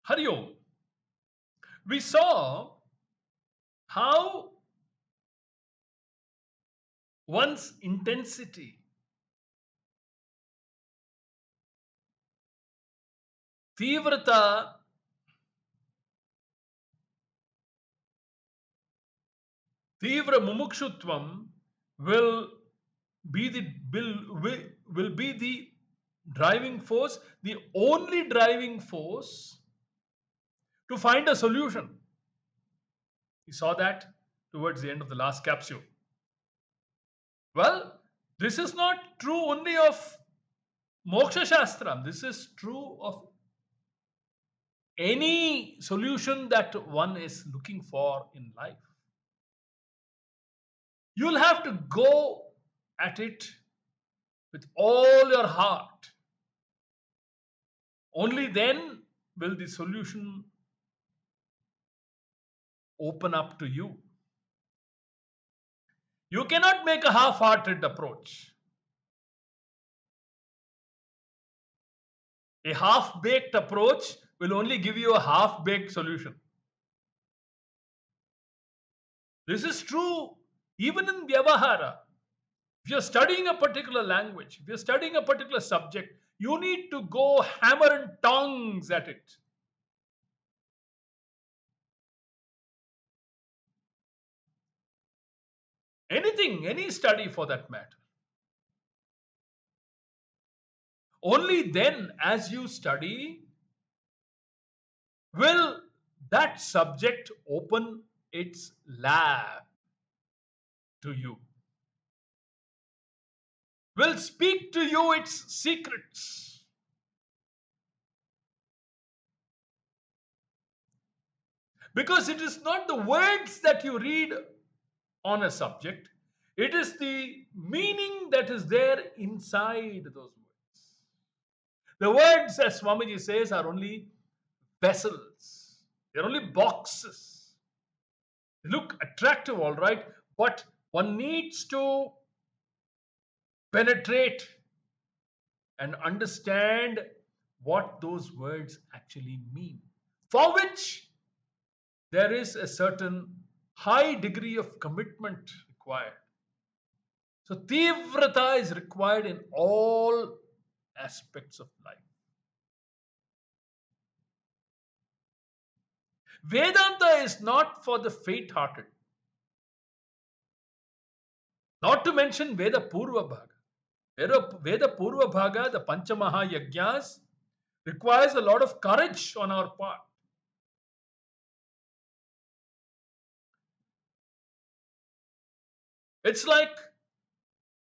Hari Om. We saw how one's intensity, Tivrata, Tivra Mumukshutvam will be the will be the driving force, the only driving force to find a solution. We saw that towards the end of the last capsule. Well, this is not true only of Moksha Shastram. This is true of any solution that one is looking for in life. You'll have to go at it with all your heart. Only then will the solution open up to you. You cannot make a half-hearted approach. A half-baked approach will only give you a half-baked solution. This is true even in Vyavahara. If you're studying a particular language, if you're studying a particular subject, you need to go hammer and tongs at it. Anything, any study for that matter. Only then, as you study, will that subject open its lab to you, will speak to you its secrets. Because it is not the words that you read on a subject, it is the meaning that is there inside those words. The words, as Swamiji says, are only vessels, they're only boxes. They look attractive, all right, but one needs to penetrate and understand what those words actually mean, for which there is a certain high degree of commitment required. So, Tivrata is required in all aspects of life. Vedanta is not for the faint-hearted. Not to mention Veda Purva Bhaga. Veda Purva Bhaga, the Panchamaha Yajnas, requires a lot of courage on our part. It's like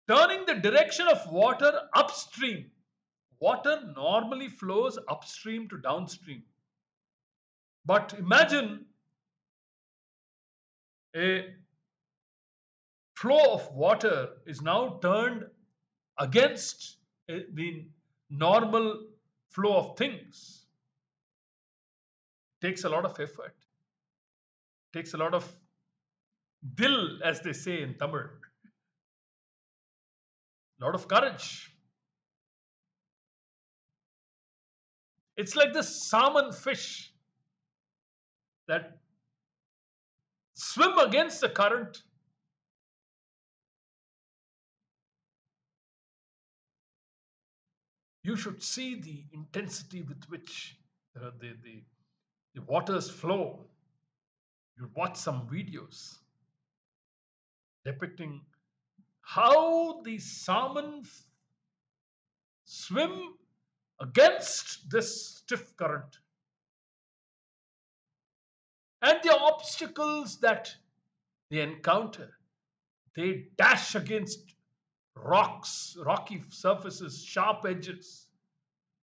turning the direction of water upstream. Water normally flows upstream to downstream. But imagine a flow of water is now turned against the normal flow of things. It takes a lot of effort. It takes a lot of dil, as they say in Tamil. A lot of courage. It's like the salmon fish that swim against the current. You should see the intensity with which the waters flow. You watch some videos depicting how the salmon swim against this stiff current, and the obstacles that they encounter. They dash against rocks, rocky surfaces, sharp edges.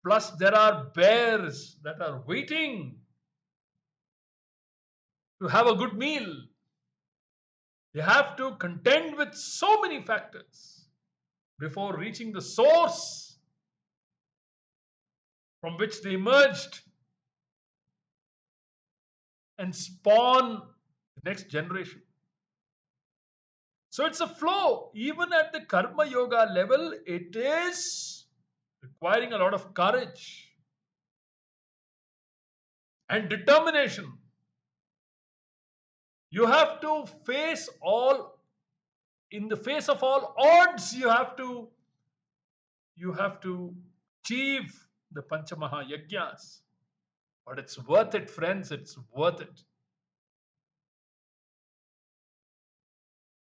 Plus, there are bears that are waiting to have a good meal. They have to contend with so many factors before reaching the source from which they emerged and spawn the next generation. So it's a flow. Even at the Karma Yoga level, it is requiring a lot of courage. and determination. You have to face all, in the face of all odds, you have to achieve the Panchamaha Yajnas. But it's worth it, friends. It's worth it.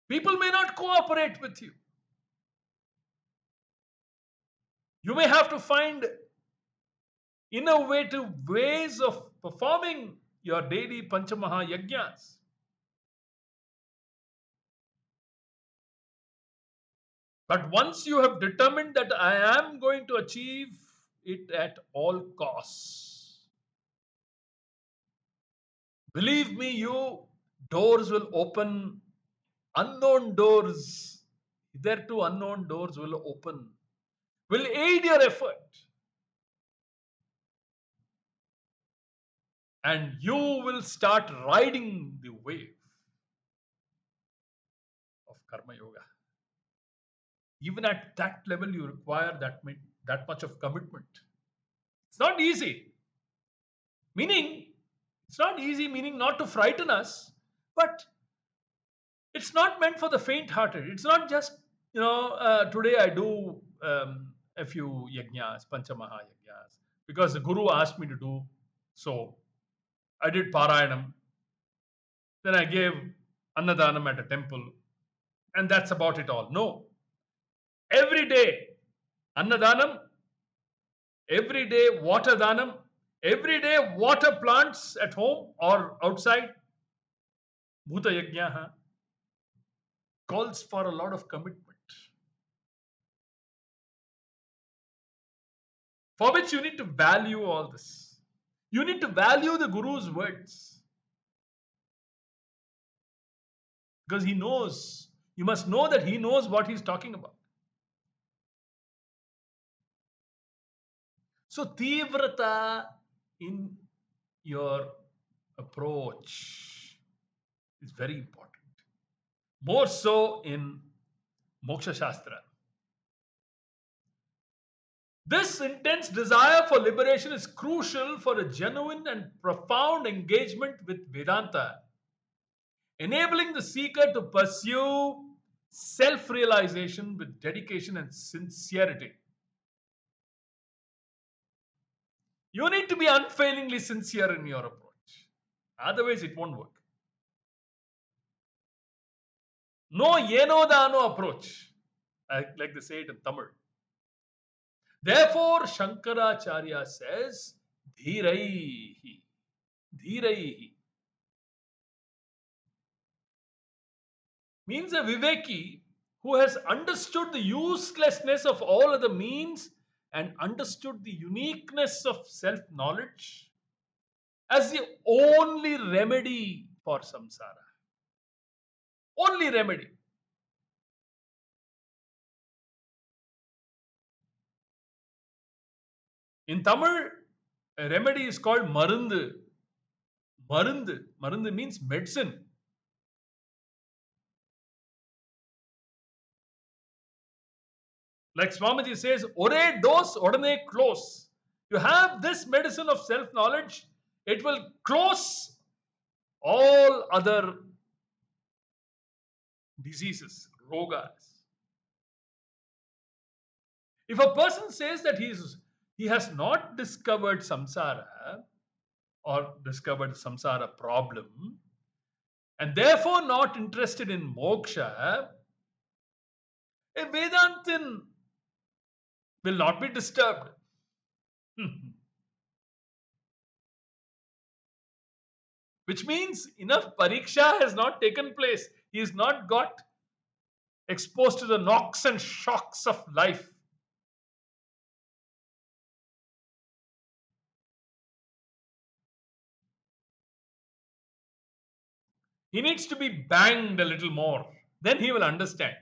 People may not cooperate with you. You may have to find innovative ways of performing your daily Panchamaha Yajnas. But once you have determined that I am going to achieve it at all costs, believe me, doors will open, unknown doors, hitherto unknown doors will open, will aid your effort, and you will start riding the wave of Karma Yoga. Even at that level, you require that much of commitment. It's not easy. Meaning, it's not easy, meaning not to frighten us, but it's not meant for the faint-hearted. It's not just, today I do a few yajnas, Panchamaha yajnas, because the Guru asked me to do so. I did Parayanam, then I gave Annadanam at a temple, and that's about it all. No. Every day, Annadanam, every day, water danam, every day, water plants at home or outside, Bhuta Yajna, calls for a lot of commitment, for which you need to value all this. You need to value the Guru's words, because he knows. You must know that he knows what he's talking about. So, Tivrata in your approach is very important. More so in Moksha Shastra. This intense desire for liberation is crucial for a genuine and profound engagement with Vedanta, enabling the seeker to pursue self-realization with dedication and sincerity. You need to be unfailingly sincere in your approach. Otherwise, it won't work. No yeno dano approach, like they say it in Tamil. Therefore, Shankaracharya says, Dhiraihi. Dhiraihi means a Viveki who has understood the uselessness of all other means and understood the uniqueness of self-knowledge as the only remedy for samsara. Only remedy. In Tamil, a remedy is called marundu. Marundu. Marundu means medicine. Like Swamiji says, ore dose, odane close. You have this medicine of self-knowledge, it will close all other diseases, rogas. If a person says that he has not discovered samsara or discovered samsara problem and therefore not interested in moksha, a Vedantin will not be disturbed. Which means enough pariksha has not taken place. He has not got exposed to the knocks and shocks of life. He needs to be banged a little more. Then he will understand.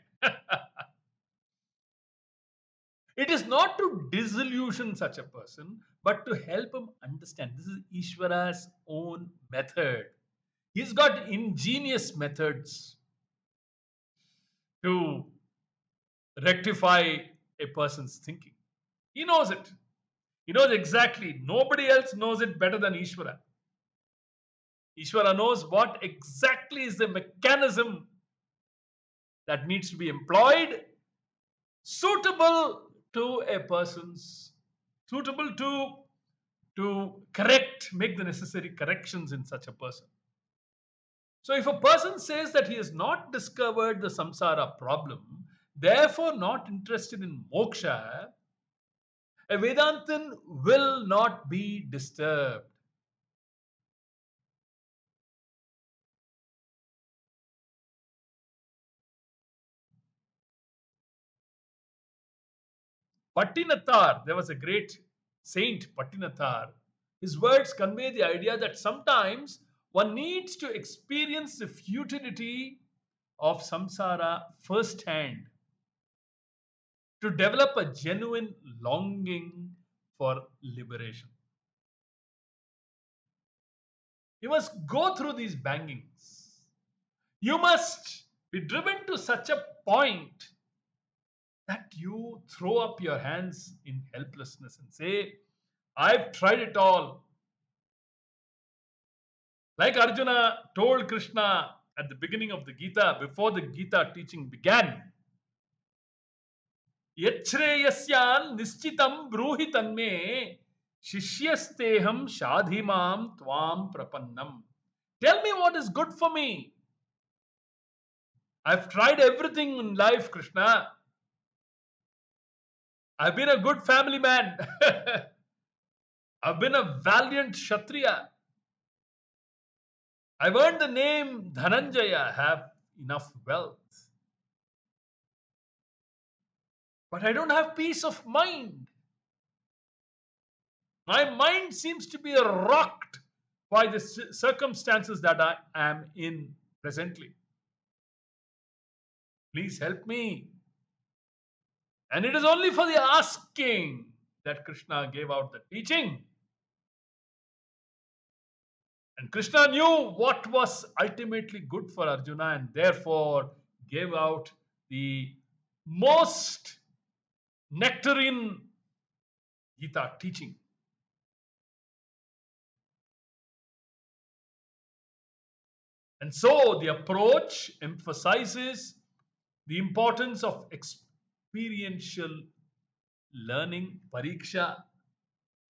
It is not to disillusion such a person, but to help him understand. This is Ishvara's own method. He's got ingenious methods to rectify a person's thinking. He knows it. He knows exactly. Nobody else knows it better than Ishvara. Ishvara knows what exactly is the mechanism that needs to be employed, suitable to a person's, suitable to correct, make the necessary corrections in such a person. So if a person says that he has not discovered the samsara problem, therefore not interested in moksha, a Vedantin will not be disturbed. Pattinathar, there was a great saint, Pattinathar. His words convey the idea that sometimes one needs to experience the futility of samsara firsthand to develop a genuine longing for liberation. You must go through these bangings. You must be driven to such a point that you throw up your hands in helplessness and say, I've tried it all. Like Arjuna told Krishna at the beginning of the Gita, before the Gita teaching began, Yachreyasyan nischitam bruhi tanme shishyasteham shadhimam tvam prapannam. Tell me what is good for me. I've tried everything in life, Krishna. I've been a good family man. I've been a valiant Kshatriya. I've earned the name Dhananjaya, have enough wealth. But I don't have peace of mind. My mind seems to be rocked by the circumstances that I am in presently. Please help me. And it is only for the asking that Krishna gave out the teaching. And Krishna knew what was ultimately good for Arjuna and therefore gave out the most nectarine Gita teaching. And so the approach emphasizes the importance of experiential learning, pariksha.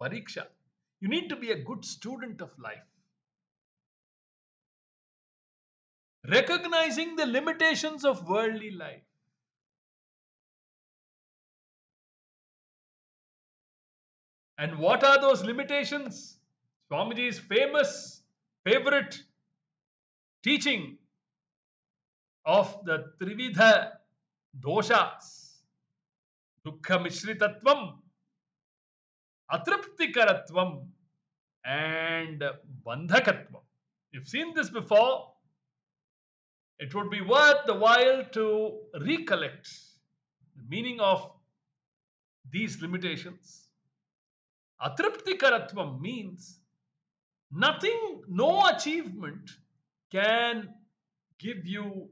Pariksha. You need to be a good student of life. Recognizing the limitations of worldly life. And what are those limitations? Swamiji's famous favorite teaching of the Trividha doshas, Dukkha Mishritatvam, Atraptikaratvam, and Bandhakatvam. You've seen this before. It would be worth the while to recollect the meaning of these limitations. Atraptikaratvam means nothing, no achievement can give you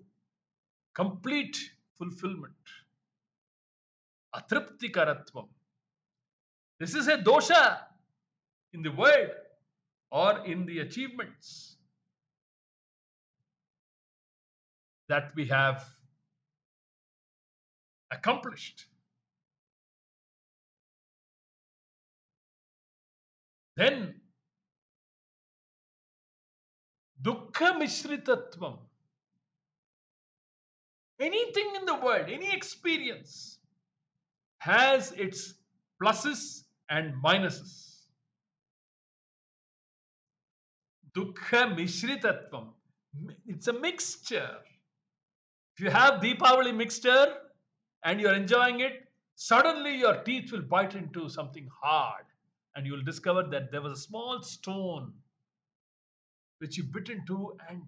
complete fulfillment. Atraptikaratvam. This is a dosha in the world or in the achievements that we have accomplished. Then, dukkha mishritatvam. Anything in the world, any experience has its pluses and minuses. Dukkha mishritatvam. It's a mixture. If you have Deepavali mixture and you're enjoying it, suddenly your teeth will bite into something hard and you'll discover that there was a small stone which you bit into and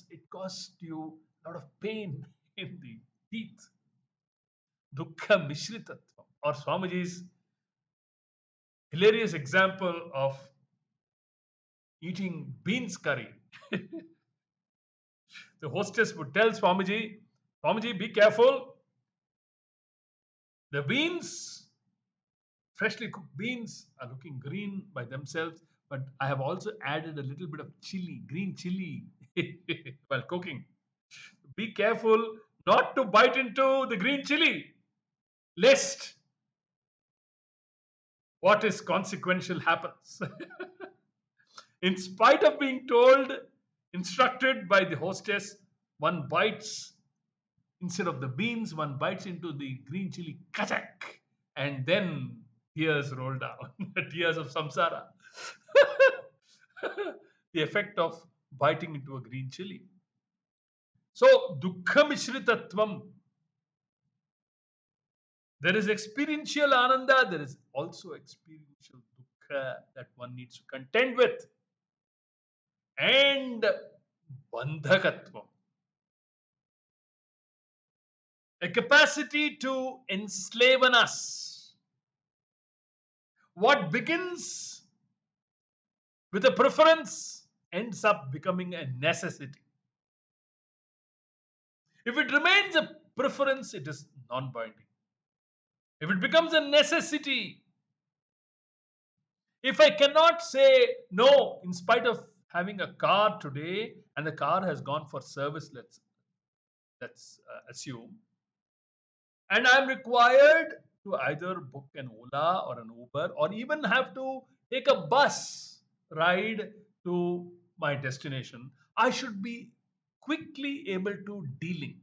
it caused you a lot of pain in the teeth. Dukkha mishritatvam. Or Swamiji's hilarious example of eating beans curry. The hostess would tell Swamiji, Swamiji, be careful. The beans, freshly cooked beans, are looking green by themselves, But I have also added a little bit of chili, green chili, while cooking. Be careful not to bite into the green chili, lest what is consequential happens. In spite of being instructed by the hostess, one bites instead of the beans, one bites into the green chili, kachak, and then tears roll down, tears of samsara. The effect of biting into a green chili. So, dukkha mishritatvam. There is experiential ananda, there is also experiential dukkha that one needs to contend with. And bandhakatvam, a capacity to enslave us. What begins with a preference ends up becoming a necessity. If it remains a preference, it is non binding. If it becomes a necessity, if I cannot say no in spite of having a car today and the car has gone for service, let's assume, and I'm required to either book an Ola or an Uber or even have to take a bus ride to my destination, I should be quickly able to delink.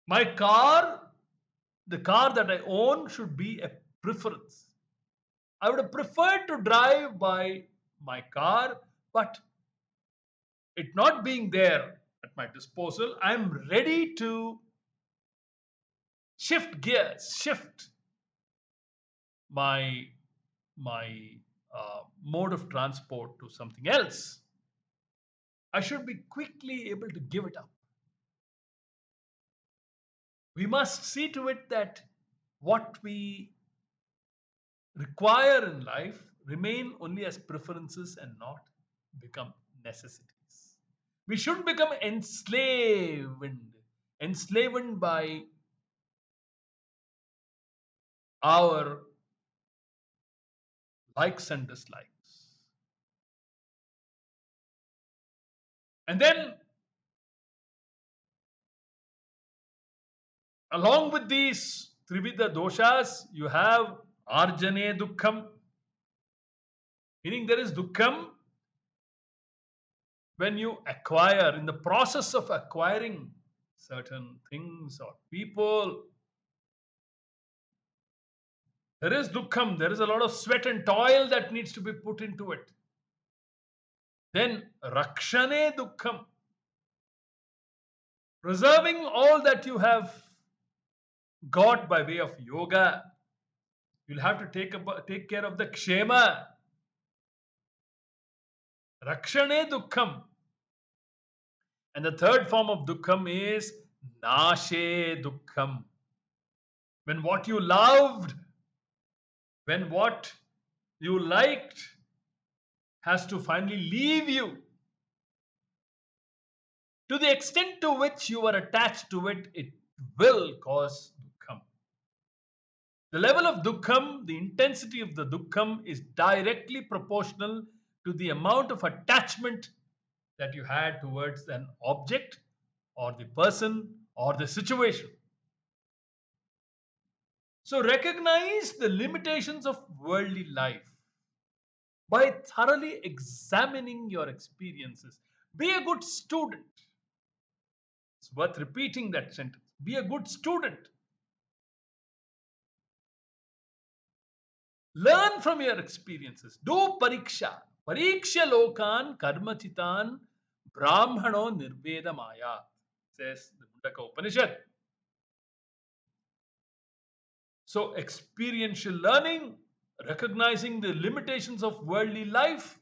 My car, the car that I own, should be a preference. I would have preferred to drive by my car, but it not being there at my disposal, I'm ready to shift gears, shift my mode of transport to something else. I should be quickly able to give it up. We must see to it that what we require in life remain only as preferences and not become necessities. We shouldn't become enslaved by our likes and dislikes. And then, along with these Trivida doshas, you have Arjane Dukkham, meaning there is Dukkham when you acquire, in the process of acquiring certain things or people. There is Dukkham, there is a lot of sweat and toil that needs to be put into it. Then Rakshane Dukkham, preserving all that you have got by way of yoga. You'll have to take care of the kshema. Rakshane Dukkham. And the third form of Dukkham is Nashe Dukkham. When what you loved, when what you liked has to finally leave you, to the extent to which you are attached to it, it will cause dukkham. The level of dukkham, the intensity of the dukkham is directly proportional to the amount of attachment that you had towards an object or the person or the situation. So recognize the limitations of worldly life by thoroughly examining your experiences. Be a good student. It's worth repeating that sentence. Be a good student. Learn from your experiences. Do pariksha. Pariksha lokan karmachitan brahmano nirveda maya, says the Mundaka Upanishad. So, experiential learning, recognizing the limitations of worldly life,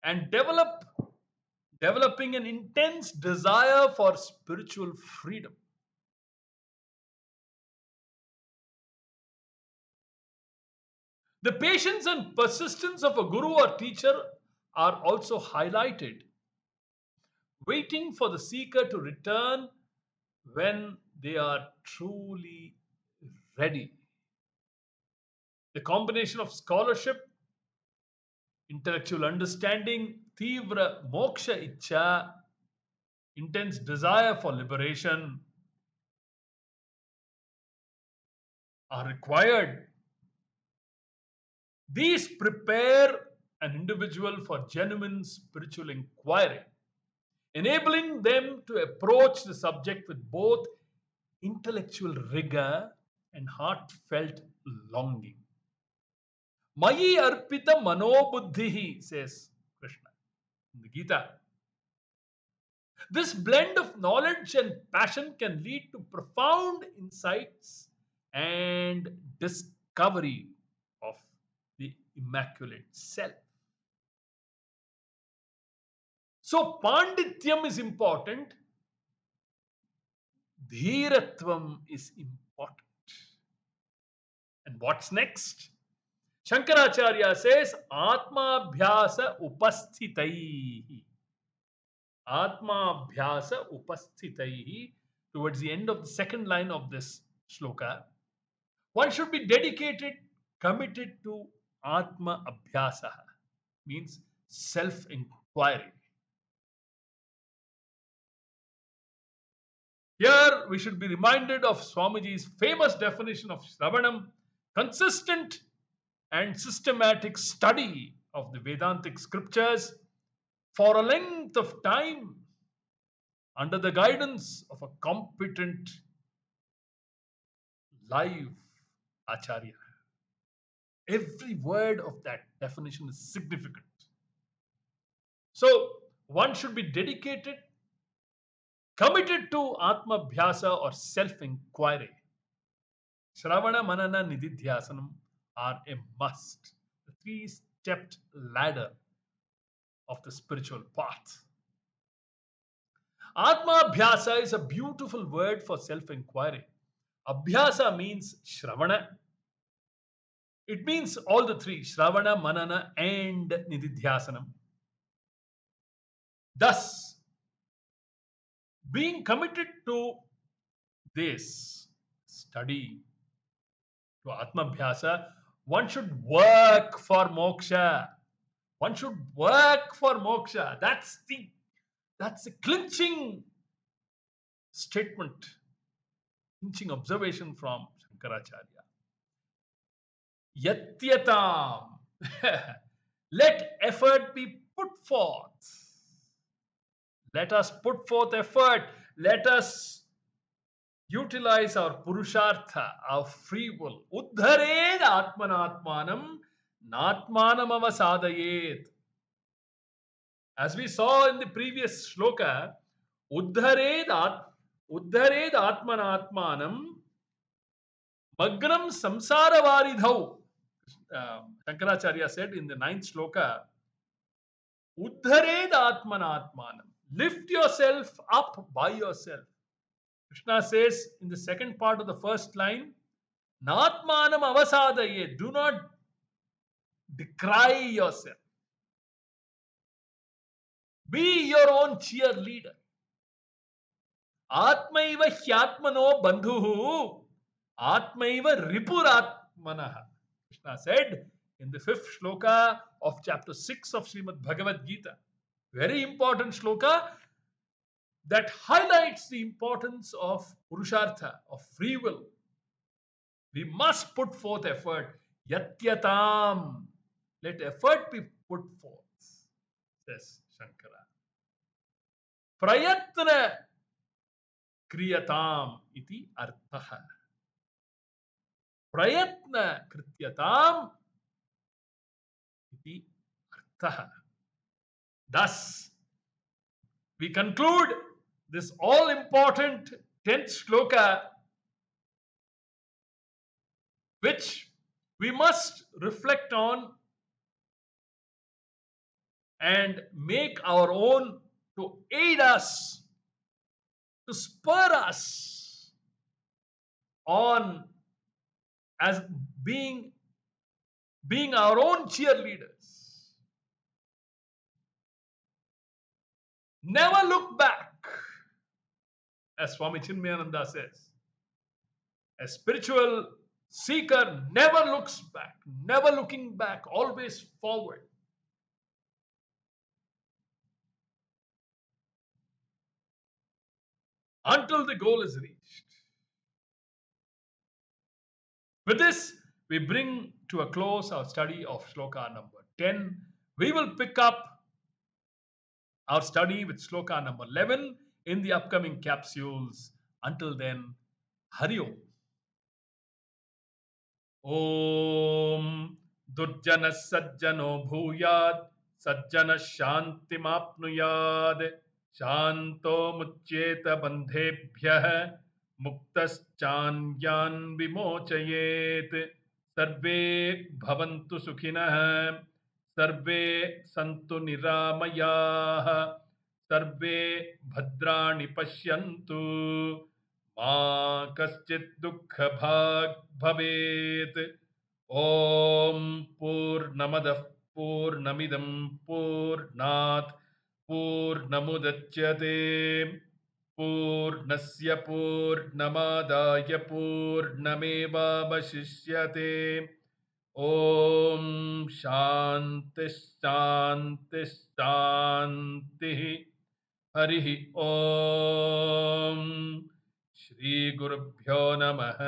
and developing an intense desire for spiritual freedom. The patience and persistence of a guru or teacher are also highlighted, waiting for the seeker to return when they are truly ready. The combination of scholarship, intellectual understanding, tivra moksha icha, intense desire for liberation are required. These prepare an individual for genuine spiritual inquiry, enabling them to approach the subject with both intellectual rigor and heartfelt longing. Mayi arpita manobuddhihi, says Krishna in the Gita. This blend of knowledge and passion can lead to profound insights and discovery of the Immaculate Self. So, Pandityam is important, Dhiratvam is important. And what's next? Shankaracharya says, Atmabhyasa upasthitaihi. Atmabhyasa upasthitaihi. Towards the end of the second line of this shloka, one should be dedicated, committed to Atma Abhyasa, means self inquiry. Here we should be reminded of Swamiji's famous definition of Shravanam: consistent and systematic study of the Vedantic scriptures for a length of time under the guidance of a competent live Acharya. Every word of that definition is significant. So, one should be dedicated, committed to Atma Bhyasa or self inquiry. Shravana, Manana, Nididhyasanam are a must. The three-stepped ladder of the spiritual path. Atma Bhyasa is a beautiful word for self inquiry. Abhyasa means Shravana. It means all the three: Shravana, Manana, and Nididhyasanam. Thus, being committed to this study, to Atmabhyasa, one should work for moksha. One should work for moksha. That's a clinching statement, clinching observation from Shankaracharya. Yatyatam. Let effort be put forth. Let us put forth effort. Let us utilize our purushartha, our free will. Uddhared atmanatmanam natmanam avasadayet. As we saw in the previous shloka, uddhared atmanatmanam magnam samsara varidhau. Shankaracharya said in the ninth shloka, uddhared atmanatmanam. Lift yourself up by yourself. Krishna says in the second part of the first line, Natmanam avasadaye. Do not decry yourself. Be your own cheerleader. Atmaiva hyatmano bandhuhu. Atmaiva ripuratmanaha. Krishna said in the fifth shloka of chapter 6 of Srimad Bhagavad Gita. Very important shloka that highlights the importance of purushartha, of free will. We must put forth effort. Yatyatam. Let effort be put forth, says Shankara. Prayatna kriyatam iti arthaha. Prayatna krityatam iti arthaha. Thus, we conclude this all important 10th shloka, which we must reflect on and make our own to aid us, to spur us on as being our own cheerleaders. Never look back, as Swami Chinmayananda says. A spiritual Seeker never looks back, never looking back, always forward until the goal is reached. With this, we bring to a close our study of shloka number 10. We will pick up our study with shloka number 11 in the upcoming capsules. Until then, Hari Om. ॐ दुर्जनः सज्जनो भूयात् सज्जनः शान्तिमाप्नुयात् शान्तो मुच्येत बन्धेभ्यः मुक्तश्चान्यान् विमोचयेत् सर्वे भवन्तु सुखिनः सर्वे सन्तु निरामयाः सर्वे भद्राणि पश्यन्तु मा कश्चित् दुःखभाग् भवेत् ॐ पूर्णमदः पूर्णमिदं पूर्णात् पूर्णमुदच्यते पूर्णस्य पूर्णमादाय पूर्णमेवावशिष्यते ॐ शान्ति शान्ति शान्तिः हरिः ॐ श्रीगुरुभ्यो नमः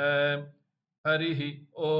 हरिः ॐ